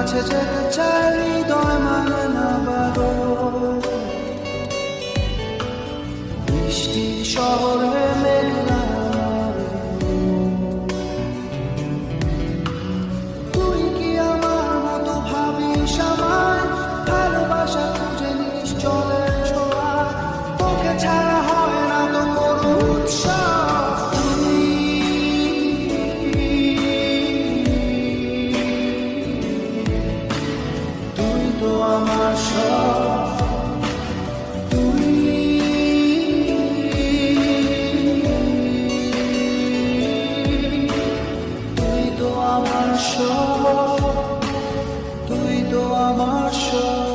কাছে যেতে চাই, হৃদয় মানে না বারো। বৃষ্টির শহরে মেঘলা, তুই কি আমার মতো ভাবিস আমায়? ভালোবাসা খুঁজে নিস জলের ছোঁয়ায়, তোকে ছাড়া হয় না তো কোনো উৎসব। তুই তো আমার সব, তুই তো আমার সব, তুই তো আমার সব।